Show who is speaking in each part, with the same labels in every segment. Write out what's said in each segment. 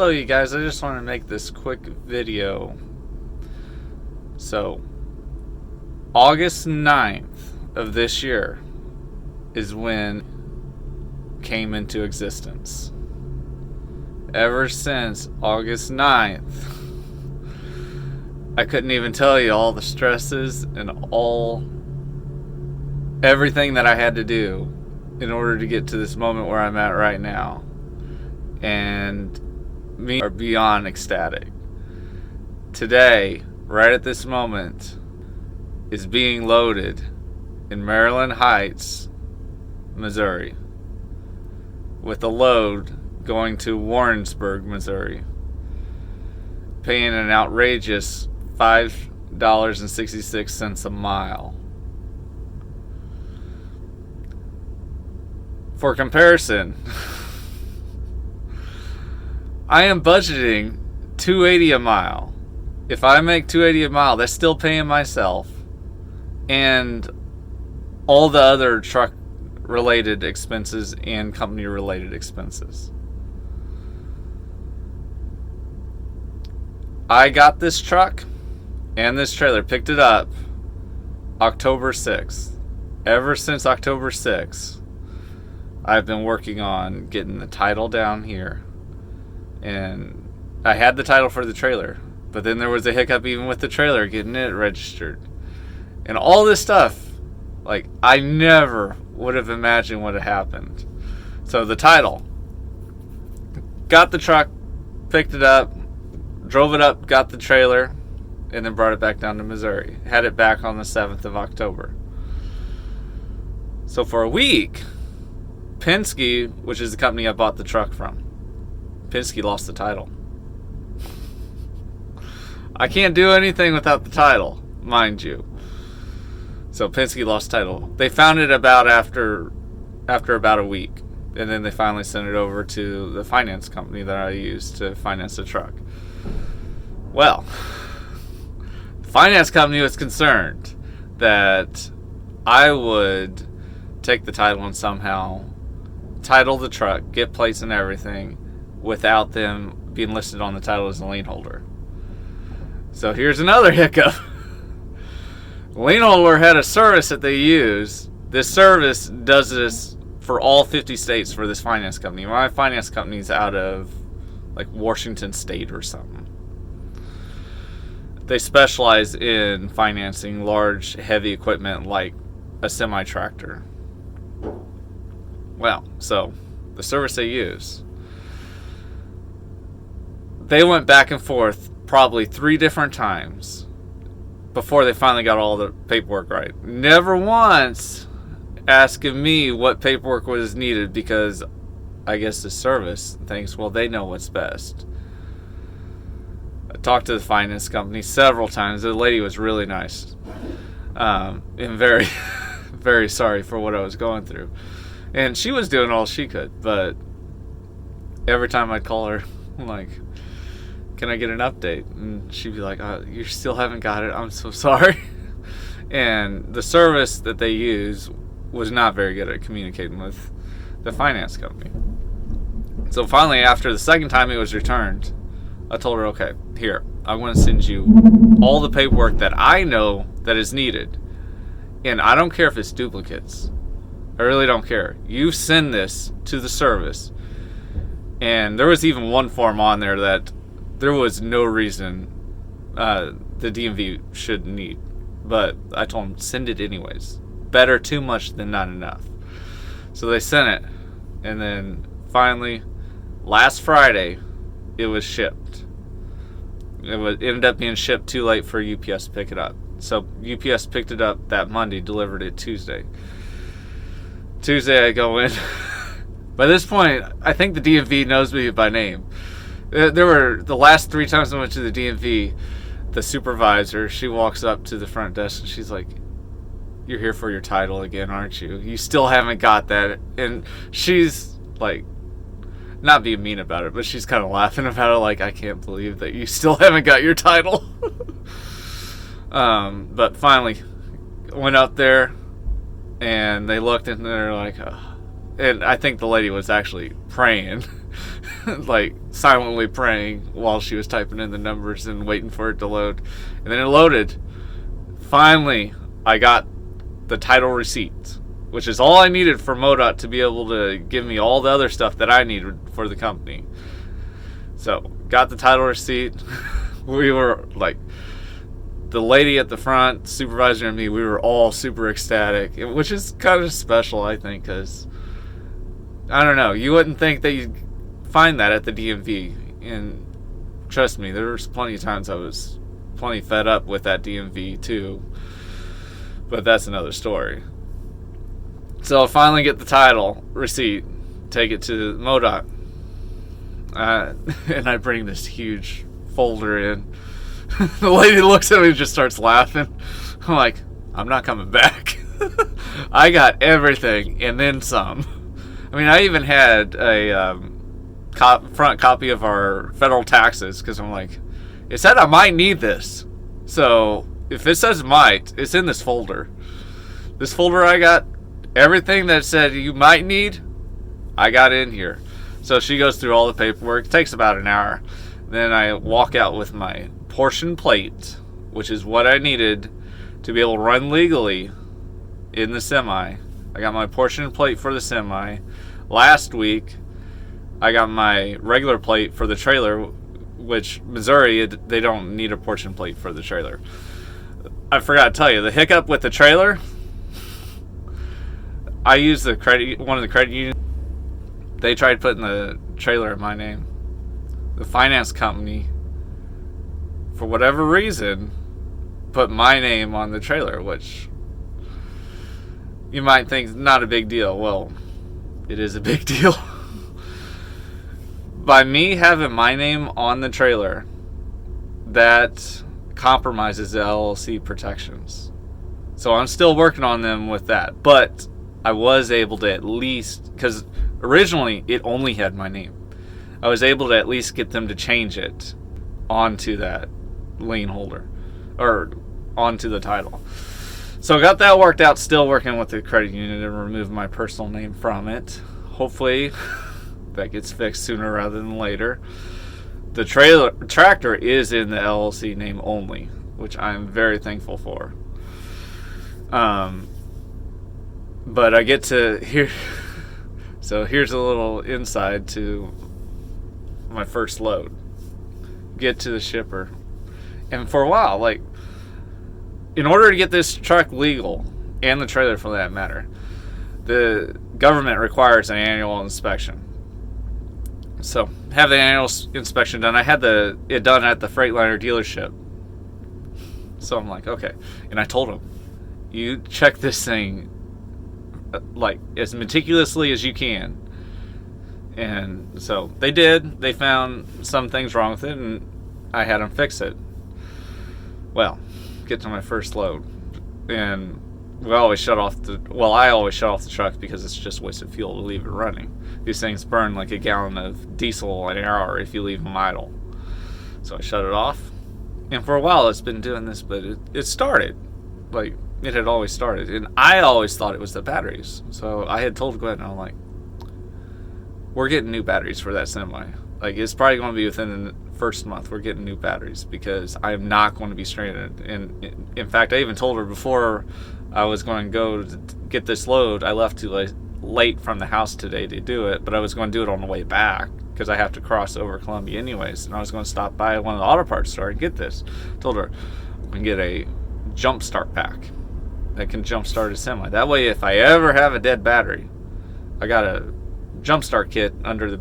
Speaker 1: Hello you guys, I just want to make this quick video. So, August 9th of this year is when came into existence. Ever since August 9th, I couldn't even tell you all the stresses and everything that I had to do in order to get to this moment where I'm at right now. And me are beyond ecstatic. Today, right at this moment, is being loaded in Maryland Heights, Missouri, with a load going to Warrensburg, Missouri, paying an outrageous $5.66 a mile. For comparison, I am budgeting $2.80 a mile. If I make $2.80 a mile, that's still paying myself and all the other truck related expenses and company related expenses. I got this truck and this trailer, picked it up October 6th. Ever since October 6th, I've been working on getting the title down here. And I had the title for the trailer, but then there was a hiccup even with the trailer, getting it registered. And all this stuff, like, I never would have imagined would have happened. So the title, got the truck, picked it up, drove it up, got the trailer, and then brought it back down to Missouri. Had it back on the 7th of October. So for a week, Penske, which is the company I bought the truck from, Penske lost the title. I can't do anything without the title, mind you. So Penske lost title. They found it after about a week, and then they finally sent it over to the finance company that I use to finance the truck. Well, the finance company was concerned that I would take the title and somehow title the truck, get plates and everything, without them being listed on the title as a lien holder. So here's another hiccup. The lien holder had a service that they use. This service does this for all 50 states for this finance company. My finance company's out of like Washington State or something. They specialize in financing large, heavy equipment like a semi-tractor. Well, so the service they use, they went back and forth probably 3 different times before they finally got all the paperwork right. Never once asking me what paperwork was needed, because I guess the service thinks, well, they know what's best. I talked to the finance company several times. The lady was really nice, and very, very sorry for what I was going through. And she was doing all she could, but every time I'd call her, I'm like, can I get an update? And she'd be like, you still haven't got it. I'm so sorry. And the service that they use was not very good at communicating with the finance company. So finally, after the second time it was returned, I told her, okay, here, I'm going to send you all the paperwork that I know that is needed. And I don't care if it's duplicates. I really don't care. You send this to the service. And there was even one form on there that there was no reason the DMV should need. But I told them, send it anyways. Better too much than not enough. So they sent it. And then finally, last Friday, it was shipped. It ended up being shipped too late for UPS to pick it up. So UPS picked it up that Monday, delivered it Tuesday. Tuesday I go in. By this point, I think the DMV knows me by name. There were the last 3 times I went to the DMV, the supervisor, she walks up to the front desk and she's like, you're here for your title again, aren't you? You still haven't got that. And she's like, not being mean about it, but she's kind of laughing about it like, I can't believe that you still haven't got your title. But finally went up there and they looked and they're like, oh, And I think the lady was actually praying, like silently praying while she was typing in the numbers and waiting for it to load. And then it loaded. Finally, I got the title receipt, which is all I needed for MoDOT to be able to give me all the other stuff that I needed for the company. So, got the title receipt. We were like, the lady at the front, supervisor, and me, we were all super ecstatic, which is kind of special, I think, because I don't know, you wouldn't think that you'd find that at the DMV. And trust me, there was plenty of times I was plenty fed up with that DMV too, but that's another story. So I finally get the title receipt, take it to MoDOT, and I bring this huge folder in. The lady looks at me and just starts laughing. I'm like, I'm not coming back. I got everything and then some. I mean, I even had a front copy of our federal taxes, because I'm like, it said I might need this. So if it says might, it's in this folder. This folder, I got everything that said you might need, I got in here. So she goes through all the paperwork. It takes about an hour. Then I walk out with my portion plate, which is what I needed to be able to run legally in the semi. I got my portion plate for the semi. Last week, I got my regular plate for the trailer, which Missouri, they don't need a portion plate for the trailer. I forgot to tell you, the hiccup with the trailer, I used one of the credit unions. They tried putting the trailer in my name. The finance company, for whatever reason, put my name on the trailer, which you might think is not a big deal. Well, it is a big deal. By me having my name on the trailer, that compromises the LLC protections. So I'm still working on them with that. But I was able to at least, because originally it only had my name, I was able to at least get them to change it onto that lien holder, or onto the title. So I got that worked out, still working with the credit union to remove my personal name from it. Hopefully that gets fixed sooner rather than later. The tractor is in the LLC name only, which I'm very thankful for. But I get to here. So here's a little inside to my first load. Get to the shipper. And for a while, like, in order to get this truck legal, and the trailer for that matter, the government requires an annual inspection. So, have the annual inspection done. I had it done at the Freightliner dealership. So I'm like, okay. And I told him, you check this thing like as meticulously as you can. And so they did. They found some things wrong with it, and I had them fix it. Well, get to my first load, and I always shut off the truck because it's just wasted fuel to leave it running. These things burn like a gallon of diesel an hour if you leave them idle. So I shut it off, and for a while it's been doing this, but it started. Like, it had always started, and I always thought it was the batteries. So I had told Glenn, I'm like, we're getting new batteries for that semi. Like, it's probably going to be within the first month we're getting new batteries, because I'm not going to be stranded. And in fact, I even told her before I was going to go to get this load, I left too late from the house today to do it, but I was going to do it on the way back because I have to cross over Columbia anyways, and I was going to stop by one of the auto parts store and get this. Told her we can get a jump start pack that can jump start a semi. That way, if I ever have a dead battery, I got a jump start kit under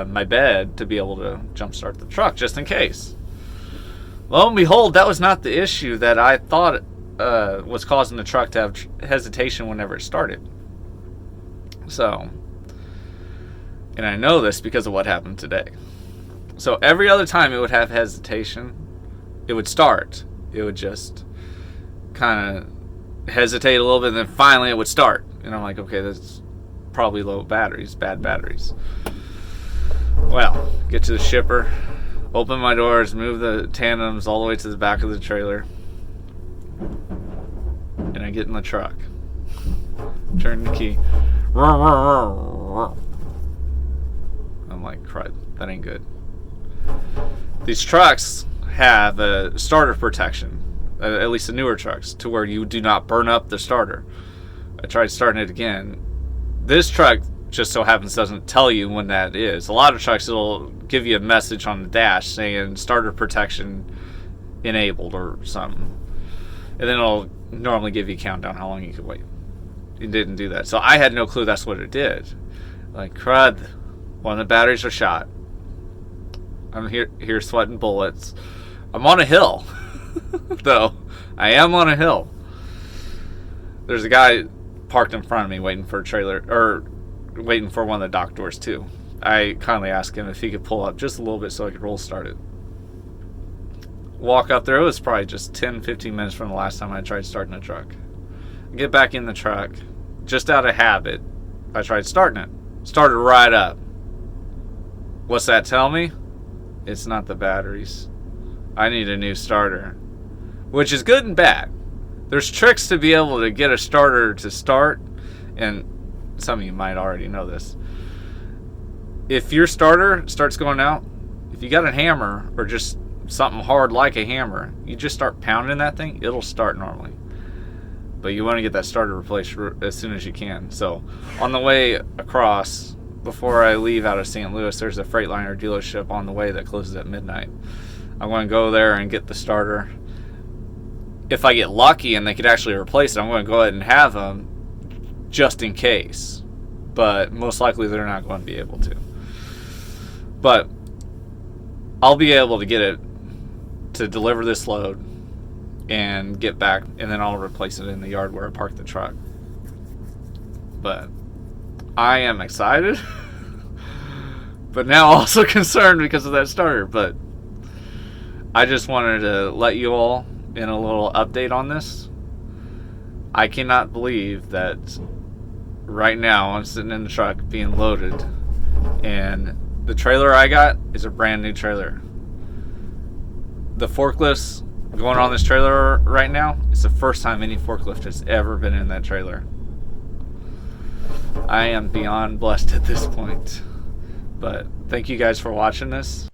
Speaker 1: my bed to be able to jump start the truck just in case. Lo and behold, that was not the issue that I thought was causing the truck to have hesitation whenever it started. So, and I know this because of what happened today. So every other time it would have hesitation, it would start. It would just kind of hesitate a little bit, and then finally it would start. And I'm like, okay, that's probably low batteries, bad batteries. Well, get to the shipper, open my doors, move the tandems all the way to the back of the trailer, and I get in the truck, turn the key, I'm like, crud, that ain't good. These trucks have a starter protection, at least the newer trucks, to where you do not burn up the starter. I tried starting it again. This truck just so happens doesn't tell you when that is. A lot of trucks, it'll give you a message on the dash saying starter protection enabled or something. And then it'll normally give you a countdown how long you could wait. It didn't do that. So I had no clue that's what it did. Like, crud, one of the batteries are shot. I'm here sweating bullets. I'm on a hill, though. I am on a hill. There's a guy parked in front of me waiting for a trailer, or waiting for one of the dock doors too. I kindly asked him if he could pull up just a little bit so I could roll start it. Walk up there. It was probably just 10-15 minutes from the last time I tried starting a truck. Get back in the truck. Just out of habit, I tried starting it. Started right up. What's that tell me? It's not the batteries. I need a new starter. Which is good and bad. There's tricks to be able to get a starter to start, and some of you might already know this. If your starter starts going out, if you got a hammer or just something hard like a hammer, you just start pounding that thing, it'll start normally. But you want to get that starter replaced as soon as you can. So on the way across, before I leave out of St. Louis, there's a Freightliner dealership on the way that closes at midnight. I'm going to go there and get the starter. If I get lucky and they could actually replace it, I'm going to go ahead and have them just in case. But most likely they're not going to be able to. But I'll be able to get it to deliver this load and get back, and then I'll replace it in the yard where I parked the truck. But I am excited, but now also concerned because of that starter. But I just wanted to let you all in a little update on this. I cannot believe that right now I'm sitting in the truck being loaded, and the trailer I got is a brand new trailer. The forklifts going on this trailer right now, it's the first time any forklift has ever been in that trailer. I am beyond blessed at this point. But thank you guys for watching this.